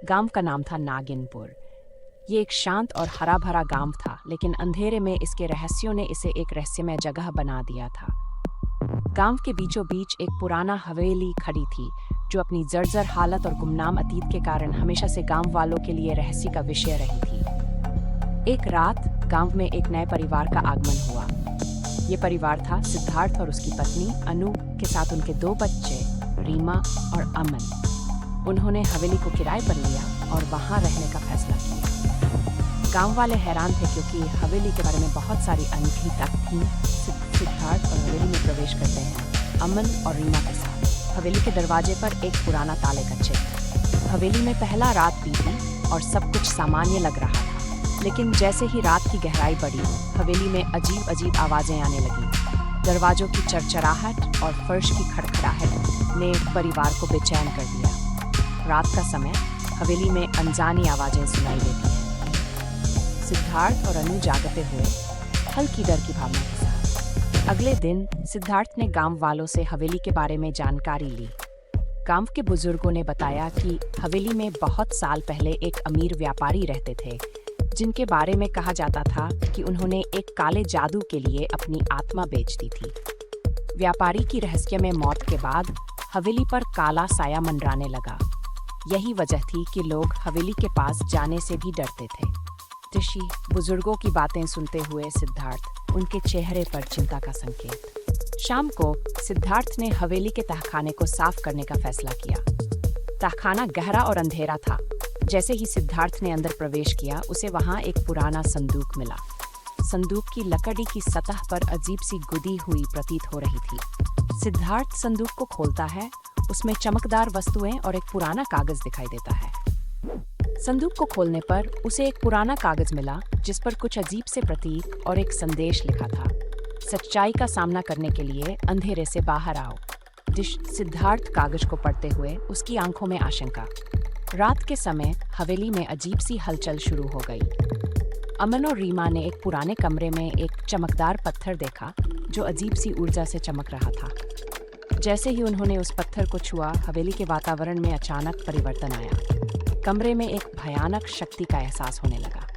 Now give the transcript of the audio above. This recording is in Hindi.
गांव का नाम था नागिनपुर। ये एक शांत और हरा भरा गांव था, लेकिन अंधेरे में इसके रहस्यों ने इसे एक रहस्यमय जगह बना दिया था। गांव के बीचों बीच एक पुराना हवेली खड़ी थी, जो अपनी जर्जर हालत और गुमनाम अतीत के कारण हमेशा से गांव वालों के लिए रहस्य का विषय रही थी। एक रात गांव में एक नए परिवार का आगमन हुआ। ये परिवार था सिद्धार्थ और उसकी पत्नी अनु के साथ उनके 2 बच्चे रीमा और अमन। उन्होंने हवेली को किराए पर लिया और वहां रहने का फैसला किया। गांव वाले हैरान थे, क्योंकि हवेली के बारे में बहुत सारी अनूठी तथ्य थी। सिद्धार्थ और हवेली में प्रवेश करते हैं अमन और रीमा के साथ। हवेली के दरवाजे पर एक पुराना ताले का चिन्ह। हवेली में पहला रात बीती और सब कुछ सामान्य लग रहा था, लेकिन जैसे ही रात की गहराई बढ़ी, हवेली में अजीब अजीब आवाजें आने लगीं। दरवाजों की चरचराहट और फर्श की खड़खड़ाहट ने परिवार को बेचैन कर दिया। रात का समय हवेली में अनजानी आवाजें सुनाई देती हैं। सिद्धार्थ और अनु जागते हुए हल्की डर की भावना के साथ। अगले दिन सिद्धार्थ ने गांव वालों से हवेली के बारे में जानकारी ली। गांव के बुजुर्गों ने बताया कि हवेली में बहुत साल पहले एक अमीर व्यापारी रहते थे, जिनके बारे में कहा जाता था कि उन्होंने एक काले जादू के लिए अपनी आत्मा बेच दी थी। व्यापारी की रहस्यमय मौत के बाद हवेली पर काला साया मंडराने लगा। यही वजह थी कि लोग हवेली के पास जाने से भी डरते थे। ऋषि बुजुर्गों की बातें सुनते हुए सिद्धार्थ, उनके चेहरे पर चिंता का संकेत। शाम को सिद्धार्थ ने हवेली के तहखाने को साफ करने का फैसला किया। तहखाना गहरा और अंधेरा था। जैसे ही सिद्धार्थ ने अंदर प्रवेश किया, उसे वहां एक पुराना संदूक मिला। संदूक की लकड़ी की सतह पर अजीब सी गुदी हुई प्रतीत हो रही थी। सिद्धार्थ संदूक को खोलता है। उसमें चमकदार वस्तुएं और एक पुराना कागज दिखाई देता है। संदूक को खोलने पर उसे एक पुराना कागज मिला, जिस पर कुछ अजीब से प्रतीक और एक संदेश लिखा था। सच्चाई का सामना करने के लिए अंधेरे से बाहर आओ। सिद्धार्थ कागज को पढ़ते हुए, उसकी आंखों में आशंका। रात के समय हवेली में अजीब सी हलचल शुरू हो गई। अमन और रीमा ने एक पुराने कमरे में एक चमकदार पत्थर देखा, जो अजीब सी ऊर्जा से चमक रहा था। जैसे ही उन्होंने उस पत्थर को छुआ, हवेली के वातावरण में अचानक परिवर्तन आया। कमरे में एक भयानक शक्ति का एहसास होने लगा।